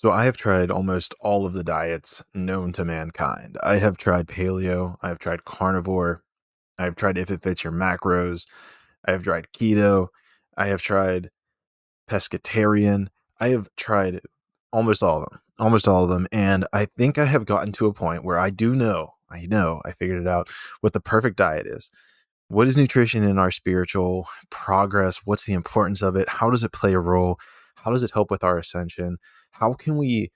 So I have tried almost all of the diets known to mankind. I have tried paleo, I have tried carnivore, I have tried if it fits your macros, I have tried keto, I have tried pescatarian, I have tried almost all of them, and I think I have gotten to a point where I figured it out what the perfect diet is. What is nutrition in our spiritual progress? What's the importance of it? How does it play a role? How does it help with our ascension? How can we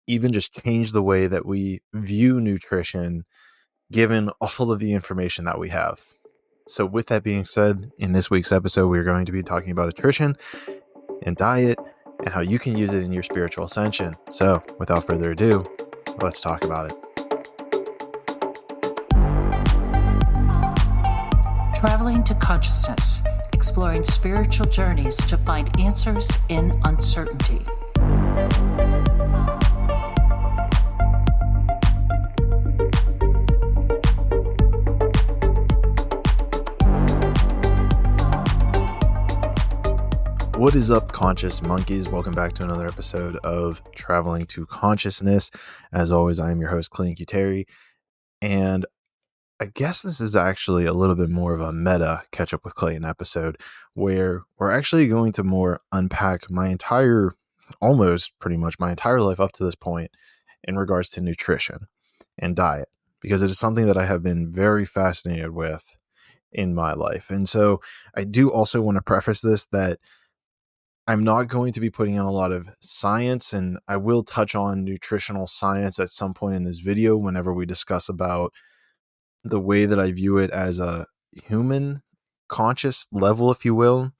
even just change the way that we view nutrition given all of the information that we have? So, with that being said, in this week's episode, we're going to be talking about nutrition and diet and how you can use it in your spiritual ascension. So, without further ado, let's talk about it. Traveling to consciousness, exploring spiritual journeys to find answers in uncertainty. What is up, conscious monkeys? Welcome back to another episode of Traveling to Consciousness. As always, I am your host, Clayton, and I guess this is actually a little bit more of a meta catch up with Clayton episode where we're actually going to more unpack almost pretty much my entire life up to this point in regards to nutrition and diet, because it is something that I have been very fascinated with in my life. And so I do also want to preface this that I'm not going to be putting in a lot of science, and I will touch on nutritional science at some point in this video whenever we discuss about the way that I view it as a human conscious level, if you will.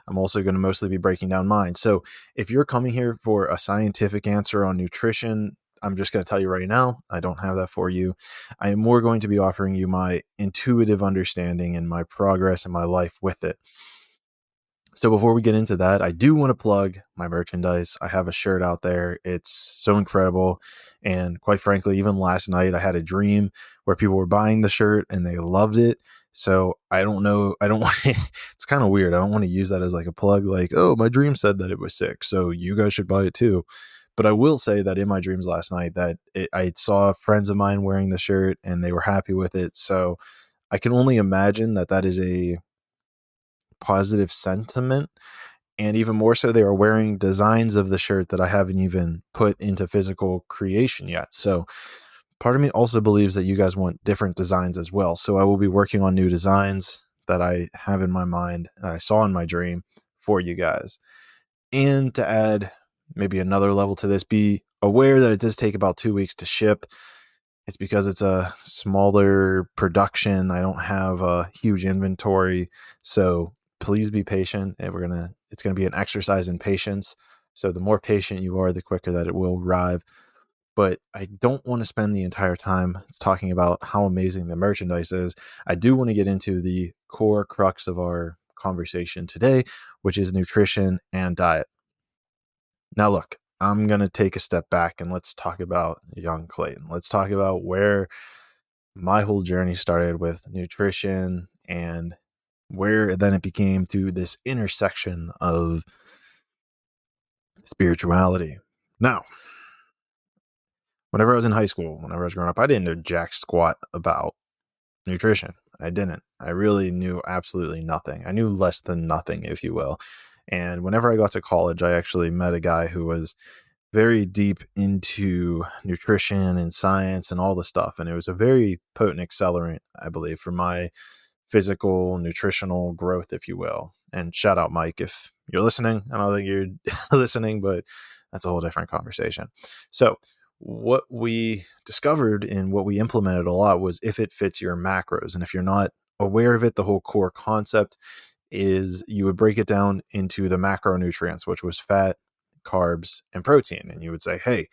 I'm also going to mostly be breaking down mine. So if you're coming here for a scientific answer on nutrition, I'm just going to tell you right now, I don't have that for you. I am more going to be offering you my intuitive understanding and my progress in my life with it. So before we get into that, I do want to plug my merchandise. I have a shirt out there. It's so incredible. And quite frankly, even last night, I had a dream where people were buying the shirt and they loved it. So I don't know. I don't want to, it's kind of weird. I don't want to use that as like a plug, like, oh, my dream said that it was sick, so you guys should buy it too. But I will say that in my dreams last night that I saw friends of mine wearing the shirt and they were happy with it. So I can only imagine that that is a positive sentiment, and even more so they are wearing designs of the shirt that I haven't even put into physical creation yet. So part of me also believes that you guys want different designs as well, so I will be working on new designs that I have in my mind, that I saw in my dream, for you guys. And to add maybe another level to this, be aware that it does take about 2 weeks to ship. It's because it's a smaller production. I don't have a huge inventory, so please be patient. And it's gonna be an exercise in patience. So the more patient you are, the quicker that it will arrive. But I don't want to spend the entire time talking about how amazing the merchandise is. I do want to get into the core crux of our conversation today, which is nutrition and diet. Now, look, I'm going to take a step back and let's talk about young Clayton. Let's talk about where my whole journey started with nutrition and where then it became through this intersection of spirituality. Now, whenever I was in high school, whenever I was growing up, I didn't know jack squat about nutrition. I didn't. I really knew absolutely nothing. I knew less than nothing, if you will. And whenever I got to college, I actually met a guy who was very deep into nutrition and science and all the stuff. And it was a very potent accelerant, I believe, for my physical, nutritional growth, if you will. And shout out, Mike, if you're listening. I don't think you're listening, but that's a whole different conversation. So what we discovered and what we implemented a lot was if it fits your macros. And if you're not aware of it, the whole core concept is you would break it down into the macronutrients, which was fat, carbs, and protein. And you would say, hey,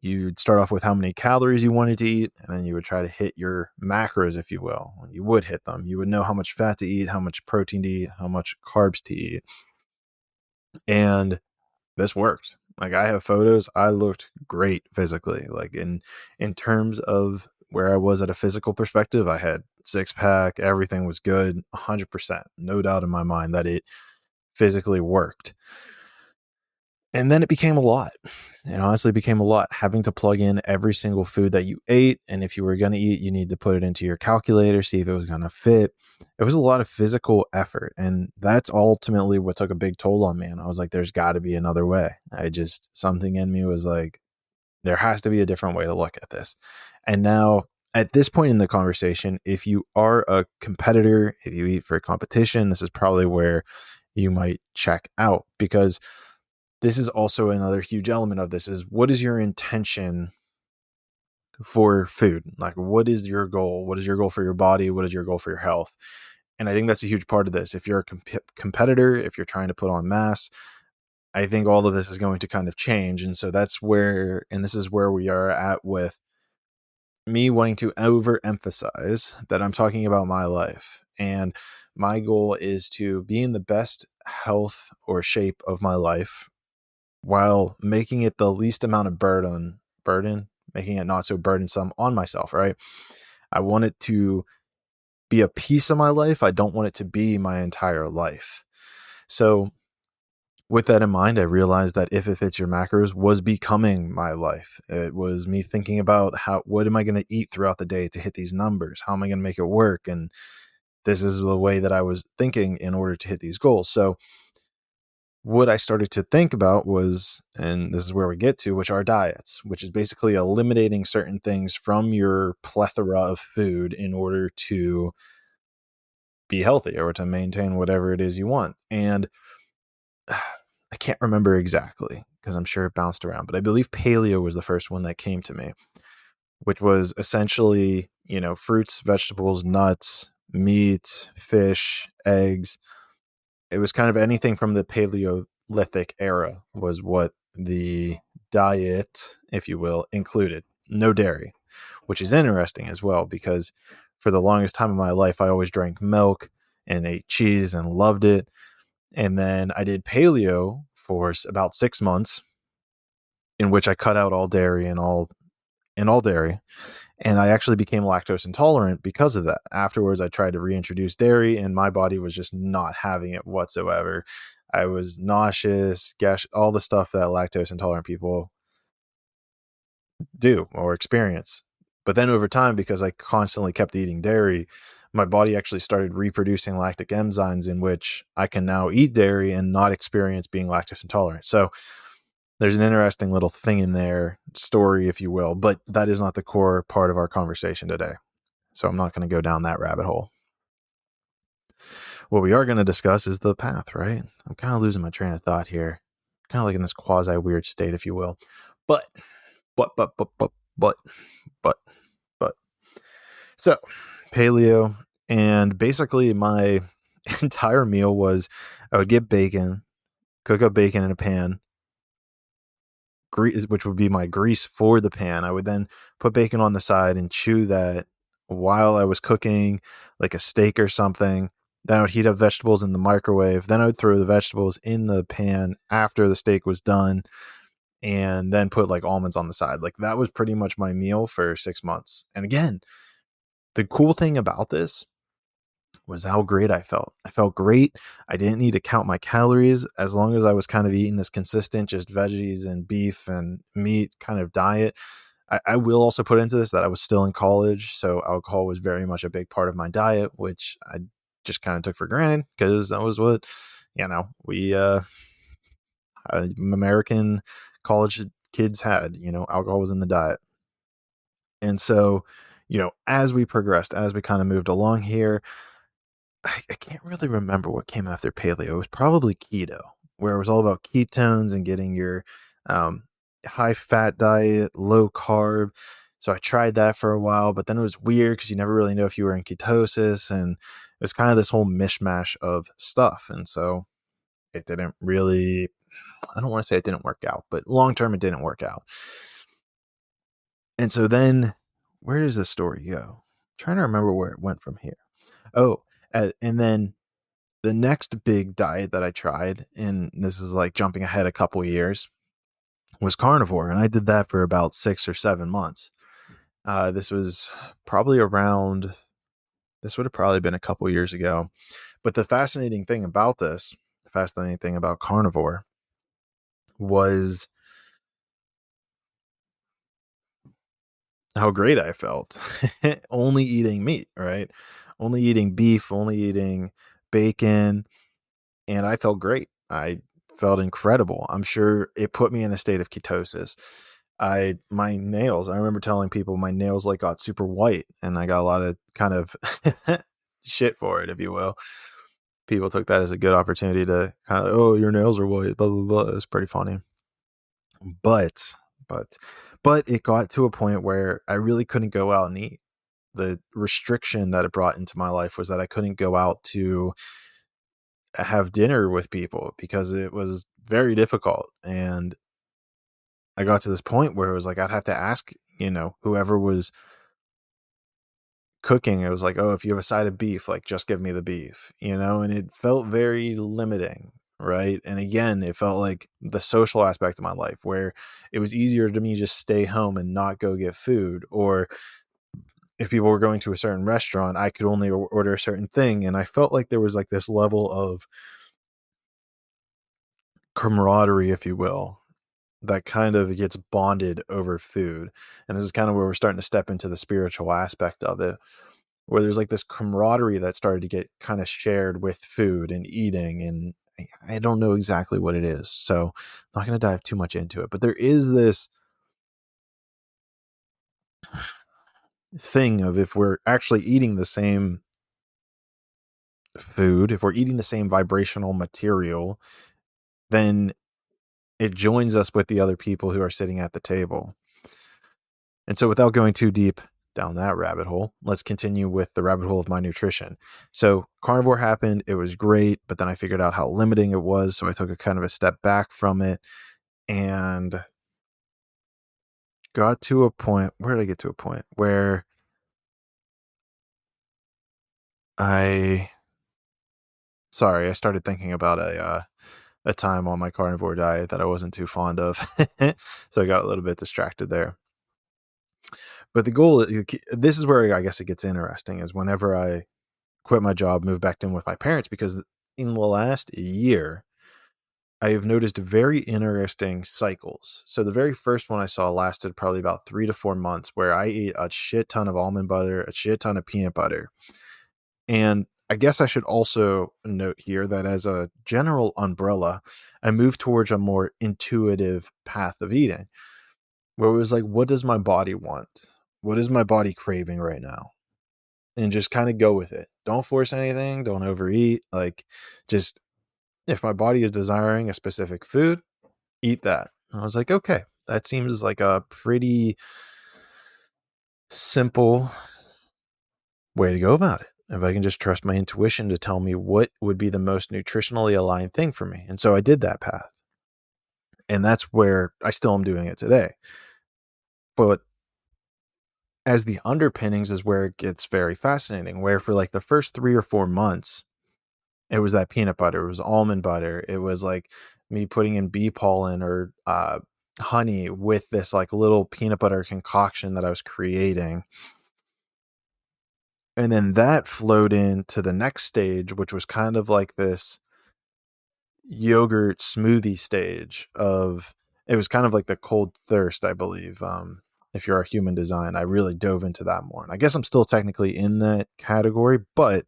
you'd start off with how many calories you wanted to eat, and then you would try to hit your macros, if you will. You would hit them. You would know how much fat to eat, how much protein to eat, how much carbs to eat. And this worked. Like, I have photos. I looked great physically. Like in terms of where I was at a physical perspective, I had six pack. Everything was good. 100%. No doubt in my mind that it physically worked. And then it became a lot. It honestly became a lot, having to plug in every single food that you ate. And if you were going to eat, you need to put it into your calculator, see if it was going to fit. It was a lot of physical effort. And that's ultimately what took a big toll on me. And I was like, there's got to be another way. Something in me was like, there has to be a different way to look at this. And now, at this point in the conversation, if you are a competitor, if you eat for a competition, this is probably where you might check out, because this is also another huge element of this: is what is your intention for food? Like, what is your goal? What is your goal for your body? What is your goal for your health? And I think that's a huge part of this. If you're a competitor, if you're trying to put on mass, I think all of this is going to kind of change. And so that's where, and this is where we are at with me wanting to overemphasize that I'm talking about my life. And my goal is to be in the best health or shape of my life while making it the least amount of burden, making it not so burdensome on myself, right? I want it to be a piece of my life. I don't want it to be my entire life. So with that in mind, I realized that If It Fits Your Macros was becoming my life. It was me thinking about what am I going to eat throughout the day to hit these numbers? How am I going to make it work? And this is the way that I was thinking in order to hit these goals. So what I started to think about was, and this is where we get to, which are diets, which is basically eliminating certain things from your plethora of food in order to be healthy or to maintain whatever it is you want. And I can't remember exactly because I'm sure it bounced around, but I believe paleo was the first one that came to me, which was essentially, fruits, vegetables, nuts, meat, fish, eggs. It was kind of anything from the Paleolithic era was what the diet, if you will, included. No dairy, which is interesting as well, because for the longest time of my life, I always drank milk and ate cheese and loved it. And then I did paleo for about 6 months, in which I cut out all dairy and all dairy. And I actually became lactose intolerant because of that. Afterwards, I tried to reintroduce dairy, and my body was just not having it whatsoever. I was nauseous, all the stuff that lactose intolerant people do or experience. But then over time, because I constantly kept eating dairy, my body actually started reproducing lactic enzymes in which I can now eat dairy and not experience being lactose intolerant. So there's an interesting little thing in there, story, if you will, but that is not the core part of our conversation today. So I'm not going to go down that rabbit hole. What we are going to discuss is the path, right? I'm kind of losing my train of thought here. Kind of like in this quasi weird state, if you will. But. So paleo, and basically my entire meal was I would get bacon, cook up bacon in a pan, which would be my grease for the pan. I would then put bacon on the side and chew that while I was cooking like a steak or something. Then I would heat up vegetables in the microwave. Then I would throw the vegetables in the pan after the steak was done, and then put like almonds on the side. Like that was pretty much my meal for 6 months. And again, the cool thing about this was how great I felt. I felt great. I didn't need to count my calories as long as I was kind of eating this consistent, just veggies and beef and meat kind of diet. I will also put into this that I was still in college, so alcohol was very much a big part of my diet, which I just kind of took for granted because that was what, we American college kids had. Alcohol was in the diet. And so, as we progressed, as we kind of moved along here, I can't really remember what came after paleo. It was probably keto, where it was all about ketones and getting your high fat diet, low carb. So I tried that for a while, but then it was weird because you never really know if you were in ketosis, and it was kind of this whole mishmash of stuff. And so it didn't really, I don't want to say it didn't work out, but long term it didn't work out. And so then where does this story go? I'm trying to remember where it went from here. Oh, and then the next big diet that I tried, and this is like jumping ahead a couple years, was carnivore. And I did that for about 6 or 7 months. This was probably this would have probably been a couple years ago. But the fascinating thing about carnivore was how great I felt. Only eating meat, right? Only eating beef, only eating bacon, and I felt great. I felt incredible. I'm sure it put me in a state of ketosis. My nails, I remember telling people my nails like got super white, and I got a lot of kind of shit for it, if you will. People took that as a good opportunity to kind of, oh, your nails are white, blah blah blah. It was pretty funny. But but but it got to a point where I really couldn't go out and eat. The restriction that it brought into my life was that I couldn't go out to have dinner with people because it was very difficult. And I got to this point where it was like I'd have to ask, whoever was cooking, it was like, oh, if you have a side of beef, like just give me the beef, and it felt very limiting. Right. And again, it felt like the social aspect of my life where it was easier to me just stay home and not go get food. Or if people were going to a certain restaurant, I could only order a certain thing. And I felt like there was like this level of camaraderie, if you will, that kind of gets bonded over food. And this is kind of where we're starting to step into the spiritual aspect of it, where there's like this camaraderie that started to get kind of shared with food and eating. And I don't know exactly what it is, so I'm not going to dive too much into it, but there is this thing of, if we're actually eating the same food, if we're eating the same vibrational material, then it joins us with the other people who are sitting at the table. And so, without going too deep down that rabbit hole, let's continue with the rabbit hole of my nutrition. So carnivore happened. It was great, but then I figured out how limiting it was. So I took a kind of a step back from it and got to a point. Where did I get to a point where I started thinking about a time on my carnivore diet that I wasn't too fond of. So I got a little bit distracted there. But the goal, this is where I guess it gets interesting, is whenever I quit my job, moved back in with my parents, because in the last year, I have noticed very interesting cycles. So the very first one I saw lasted probably about 3 to 4 months, where I ate a shit ton of almond butter, a shit ton of peanut butter. And I guess I should also note here that as a general umbrella, I moved towards a more intuitive path of eating, where it was like, what does my body want? What is my body craving right now? And just kind of go with it. Don't force anything. Don't overeat. Like, just, if my body is desiring a specific food, eat that. And I was like, okay, that seems like a pretty simple way to go about it. If I can just trust my intuition to tell me what would be the most nutritionally aligned thing for me. And so I did that path. And that's where I still am doing it today. But as the underpinnings is where it gets very fascinating, where for like the first 3 or 4 months, it was that peanut butter, it was almond butter, it was like me putting in bee pollen or honey with this like little peanut butter concoction that I was creating. And then that flowed into the next stage, which was kind of like this yogurt smoothie stage of, it was kind of like the cold thirst, I believe. If you're a human design, I really dove into that more. And I guess I'm still technically in that category, but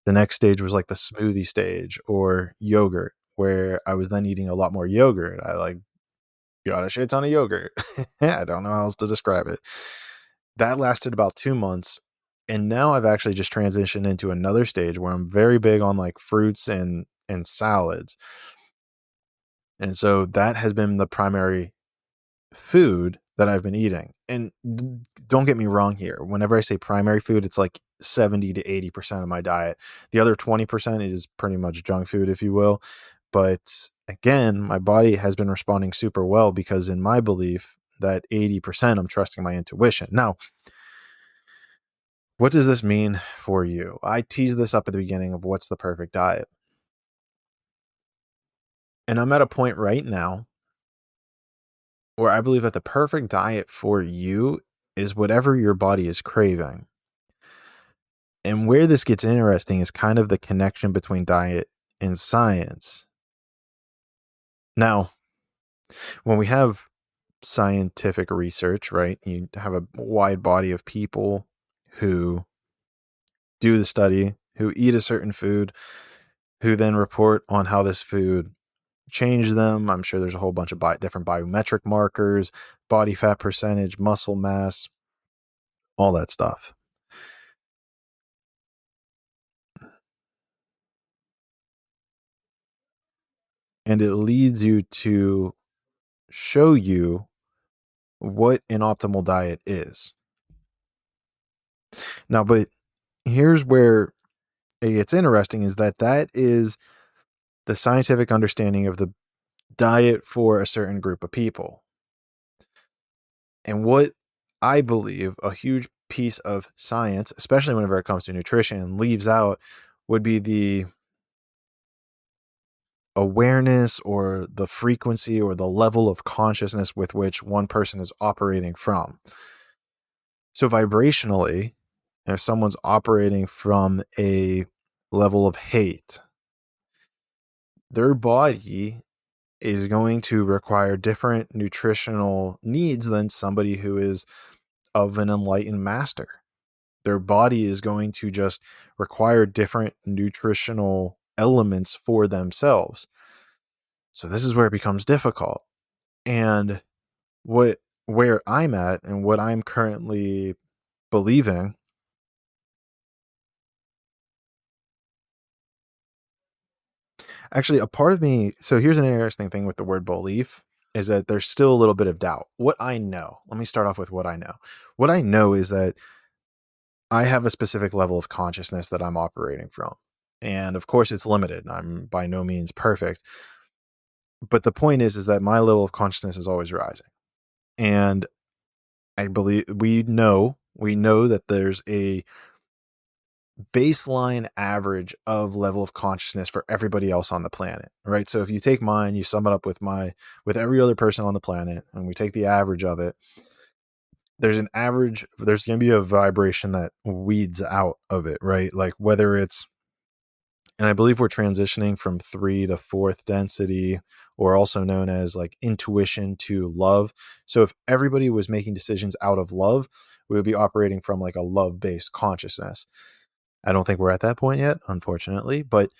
the next stage was like the smoothie stage or yogurt, where I was then eating a lot more yogurt. I like got a shit ton of yogurt. I don't know how else to describe it. That lasted about 2 months. And now I've actually just transitioned into another stage where I'm very big on like fruits and salads. And so that has been the primary food that I've been eating. And don't get me wrong here. Whenever I say primary food, it's like 70 to 80% of my diet. The other 20% is pretty much junk food, if you will. But again, my body has been responding super well, because in my belief, that 80%, I'm trusting my intuition. Now, what does this mean for you? I teased this up at the beginning of what's the perfect diet. And I'm at a point right now where I believe that the perfect diet for you is whatever your body is craving. And where this gets interesting is kind of the connection between diet and science. Now, When we have scientific research, right, you have a wide body of people who do the study, who eat a certain food, who then report on how this food changed them. I'm sure there's a whole bunch of different biometric markers, body fat percentage, muscle mass, all that stuff. And it leads you to show you what an optimal diet is. Now, but here's where it gets interesting, is that is the scientific understanding of the diet for a certain group of people. And what I believe a huge piece of science, especially whenever it comes to nutrition, leaves out would be the awareness or the frequency or the level of consciousness with which one person is operating from. So vibrationally, if someone's operating from a level of hate, their body is going to require different nutritional needs than somebody who is of an enlightened master. Their body is going to just require different nutritional elements for themselves. So this is where it becomes difficult. And where I'm at and what I'm currently believing, actually a part of me, so here's an interesting thing with the word belief, is that there's still a little bit of doubt. What I know, let me start off with what I know. What I know is that I have a specific level of consciousness that I'm operating from. And of course it's limited. I'm by no means perfect. But the point is that my level of consciousness is always rising. And I believe we know that there's a baseline average of level of consciousness for everybody else on the planet, right? So if you take mine, you sum it up with every other person on the planet, and we take the average of it, there's going to be a vibration that weeds out of it, right? Like whether it's, and I believe we're transitioning from 3 to 4th density, or also known as like intuition to love. So if everybody was making decisions out of love, we would be operating from like a love-based consciousness. I don't think we're at that point yet, unfortunately, but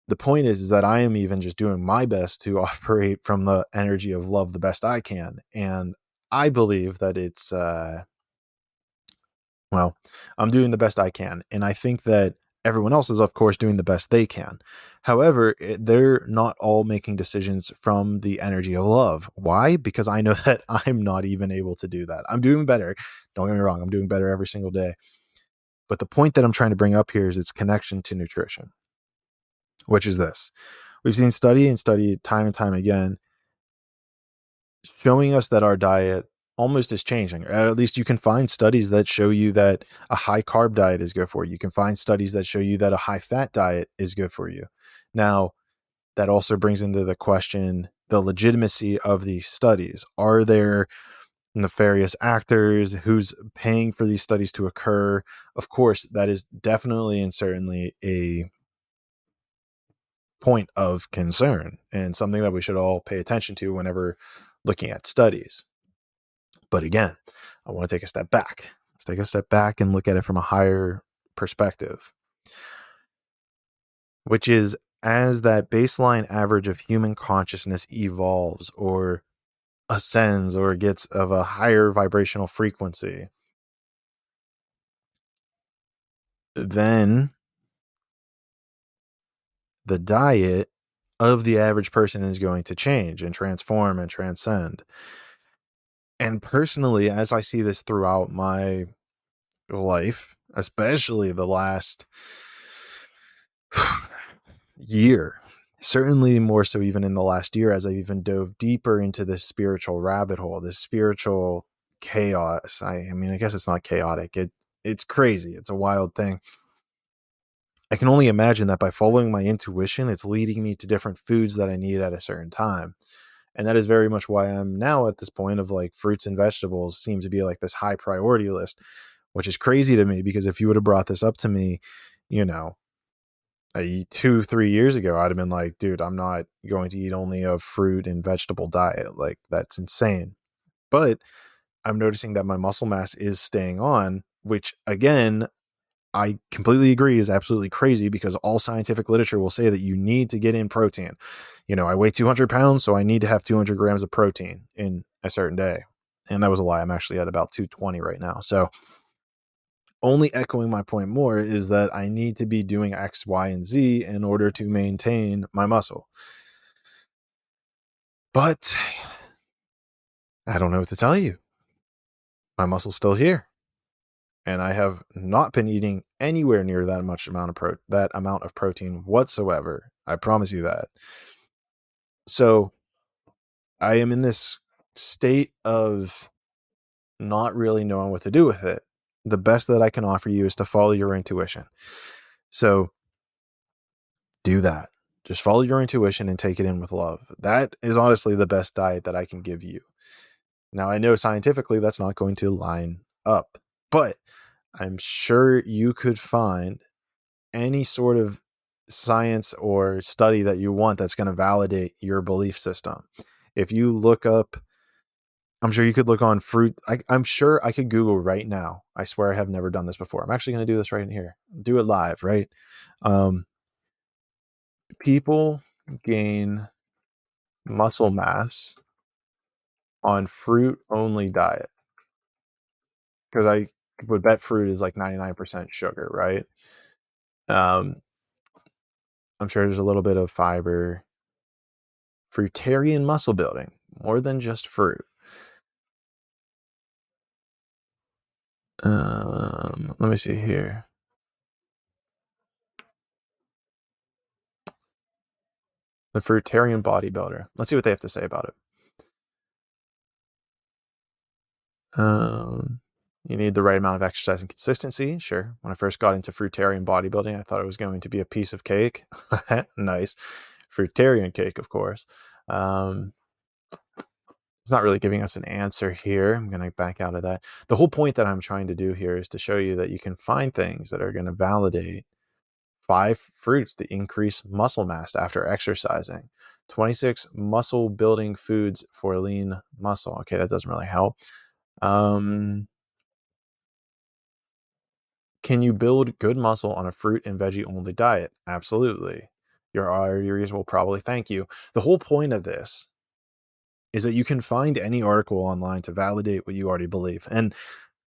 the point is that I am even just doing my best to operate from the energy of love the best I can. And I believe that it's, well, I'm doing the best I can. And I think that everyone else is, of course, doing the best they can. However, they're not all making decisions from the energy of love. Why? Because I know that I'm not even able to do that. I'm doing better. Don't get me wrong. I'm doing better every single day. But the point that I'm trying to bring up here is its connection to nutrition, which is this. We've seen study time and time again showing us that our diet almost is changing. At least you can find studies that show you that a high carb diet is good for you. You can find studies that show you that a high fat diet is good for you. Now, that also brings into the question the legitimacy of these studies. Are there nefarious actors? Who's paying for these studies to occur? Of course, that is definitely and certainly a point of concern and something that we should all pay attention to whenever looking at studies. But again, I want to take a step back. Let's take a step back and look at it from a higher perspective, which is as that baseline average of human consciousness evolves or ascends or gets of a higher vibrational frequency, then the diet of the average person is going to change and transform and transcend. And personally, as I see this throughout my life, especially the last year, certainly more so even in the last year, as I've even dove deeper into this spiritual rabbit hole, this spiritual chaos. I mean, I guess it's not chaotic. It's crazy. It's a wild thing. I can only imagine that by following my intuition, it's leading me to different foods that I need at a certain time. And that is very much why I'm now at this point of like fruits and vegetables seem to be like this high priority list, which is crazy to me because if you would have brought this up to me, you know, 2-3 years ago, I'd have been like, dude, I'm not going to eat only a fruit and vegetable diet. Like, that's insane. But I'm noticing that my muscle mass is staying on, which again, I completely agree is absolutely crazy, because all scientific literature will say that you need to get in protein. I weigh 200 pounds, so I need to have 200 grams of protein in a certain day. And that was a lie. I'm actually at about 220 right now. So only echoing my point more is that I need to be doing X, Y, and Z in order to maintain my muscle. But I don't know what to tell you. My muscle's still here. And I have not been eating anywhere near that amount of protein whatsoever. I promise you that. So I am in this state of not really knowing what to do with it. The best that I can offer you is to follow your intuition. So do that. Just follow your intuition and take it in with love. That is honestly the best diet that I can give you. Now, I know scientifically that's not going to line up, but I'm sure you could find any sort of science or study that you want that's going to validate your belief system. If you look up, I'm sure you could look on fruit. I'm sure I could Google right now. I swear I have never done this before. I'm actually going to do this right in here. Do it live, right? People gain muscle mass on fruit only diet, because I would bet fruit is like 99% sugar, right? Um, I'm sure there's a little bit of fiber. Fruitarian muscle building, more than just fruit. Let me see here. The fruitarian bodybuilder. Let's see what they have to say about it. You need the right amount of exercise and consistency. Sure. When I first got into fruitarian bodybuilding, I thought it was going to be a piece of cake. Nice. Fruitarian cake, of course. It's not really giving us an answer here. I'm going to back out of that. The whole point that I'm trying to do here is to show you that you can find things that are going to validate 5 fruits to increase muscle mass after exercising, 26 muscle building foods for lean muscle. Okay, that doesn't really help. Can you build good muscle on a fruit and veggie only diet? Absolutely. Your arteries will probably thank you. The whole point of this is that you can find any article online to validate what you already believe. And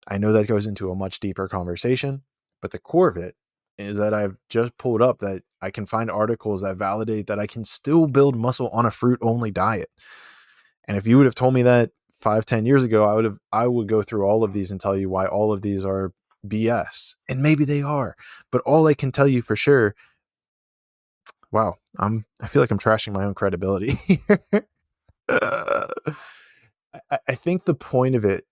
I know that goes into a much deeper conversation, but the core of it is that I've just pulled up that I can find articles that validate that I can still build muscle on a fruit only diet. And if you would have told me that 5-10 years ago, I would go through all of these and tell you why all of these are BS. And maybe they are, but all I can tell you for sure, wow, I feel like I'm trashing my own credibility here. I think the point of it,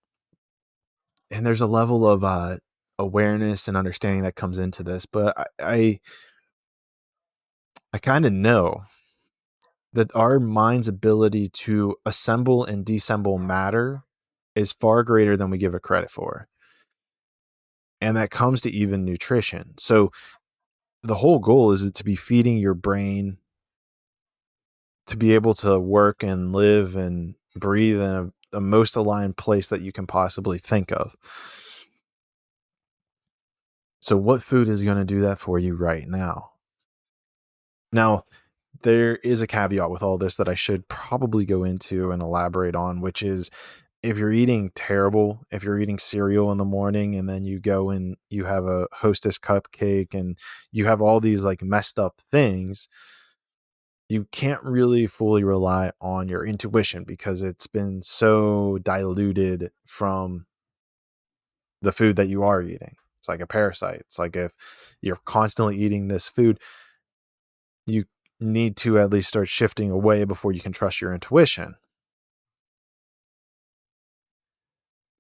and there's a level of awareness and understanding that comes into this, but I kind of know that our mind's ability to assemble and deassemble matter is far greater than we give it credit for. And that comes to even nutrition. So the whole goal is to be feeding your brain to be able to work and live and breathe in a most aligned place that you can possibly think of. So what food is going to do that for you right now? Now, there is a caveat with all this that I should probably go into and elaborate on, which is if you're eating terrible, if you're eating cereal in the morning and then you go and you have a Hostess cupcake and you have all these like messed up things, you can't really fully rely on your intuition because it's been so diluted from the food that you are eating. It's like a parasite. It's like if you're constantly eating this food, you need to at least start shifting away before you can trust your intuition.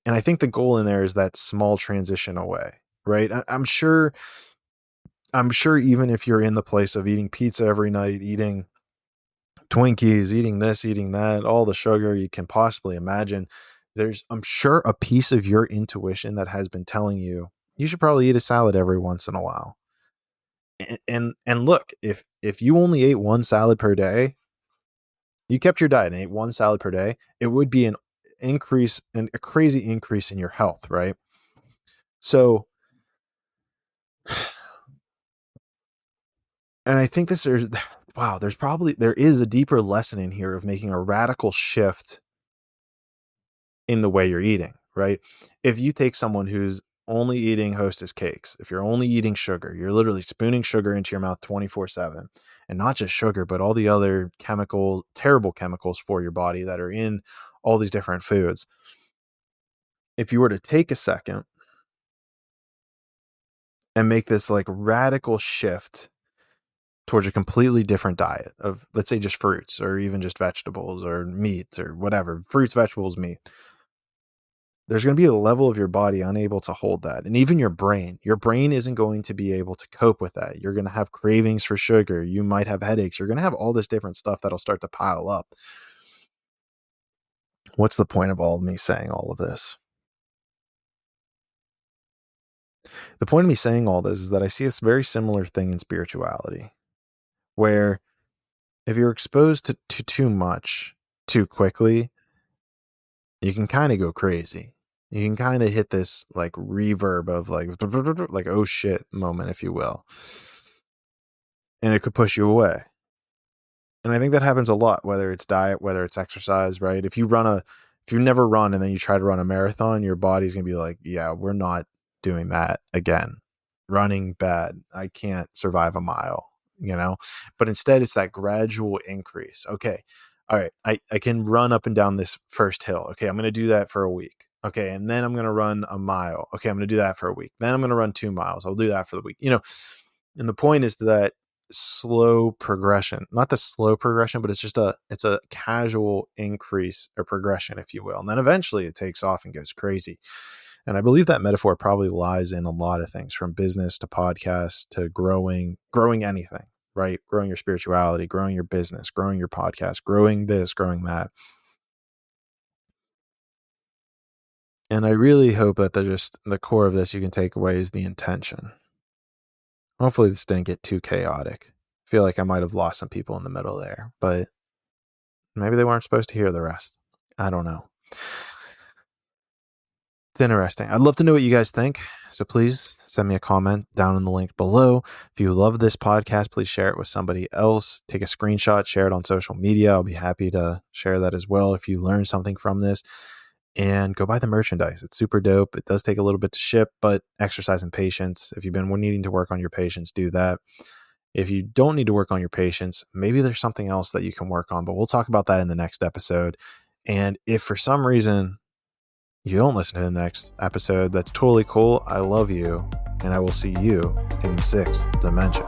And I think the goal in there is that small transition away, right? I'm sure even if you're in the place of eating pizza every night, eating Twinkies, eating this, eating that, all the sugar you can possibly imagine, there's, I'm sure, a piece of your intuition that has been telling you, you should probably eat a salad every once in a while. And look, if you only ate one salad per day, you kept your diet and ate one salad per day, it would be an increase and a crazy increase in your health, right? So, and I think this is wow, there is a deeper lesson in here of making a radical shift in the way you're eating, right? If you take someone who's only eating Hostess cakes, if you're only eating sugar, you're literally spooning sugar into your mouth 24/7, and not just sugar, but all the other terrible chemicals for your body that are in all these different foods. If you were to take a second and make this like radical shift towards a completely different diet of, let's say, just fruits or even just vegetables or meat or whatever, fruits, vegetables, meat, there's going to be a level of your body unable to hold that. And even your brain isn't going to be able to cope with that. You're going to have cravings for sugar. You might have headaches. You're going to have all this different stuff that'll start to pile up. What's the point of all of me saying all of this? The point of me saying all this is that I see a very similar thing in spirituality, where if you're exposed to too much too quickly, you can kind of go crazy. You can kind of hit this like reverb of like oh shit moment, if you will. And it could push you away. And I think that happens a lot, whether it's diet, whether it's exercise, right? If you never run and then you try to run a marathon, your body's going to be like, yeah, we're not doing that again. Running bad. I can't survive a mile, but instead it's that gradual increase. Okay. All right. I can run up and down this first hill. Okay. I'm going to do that for a week. Okay. And then I'm going to run a mile. Okay. I'm going to do that for a week. Then I'm going to run 2 miles. I'll do that for the week, and the point is that slow progression, not the slow progression, but it's a casual increase or progression, if you will. And then eventually it takes off and goes crazy. And I believe that metaphor probably lies in a lot of things, from business to podcasts to growing anything, right? Growing your spirituality, growing your business, growing your podcast, growing this, growing that. And I really hope that the core of this you can take away is the intention. Hopefully this didn't get too chaotic. I feel like I might have lost some people in the middle there, but maybe they weren't supposed to hear the rest. I don't know. It's interesting. I'd love to know what you guys think. So please send me a comment down in the link below. If you love this podcast, please share it with somebody else. Take a screenshot, share it on social media. I'll be happy to share that as well if you learned something from this. And go buy the merchandise. It's super dope. It does take a little bit to ship, but exercise and patience. If you've been needing to work on your patience, do that. If you don't need to work on your patience, maybe there's something else that you can work on, but we'll talk about that in the next episode. And if for some reason you don't listen to the next episode, that's totally cool. I love you, and I will see you in the 6th dimension.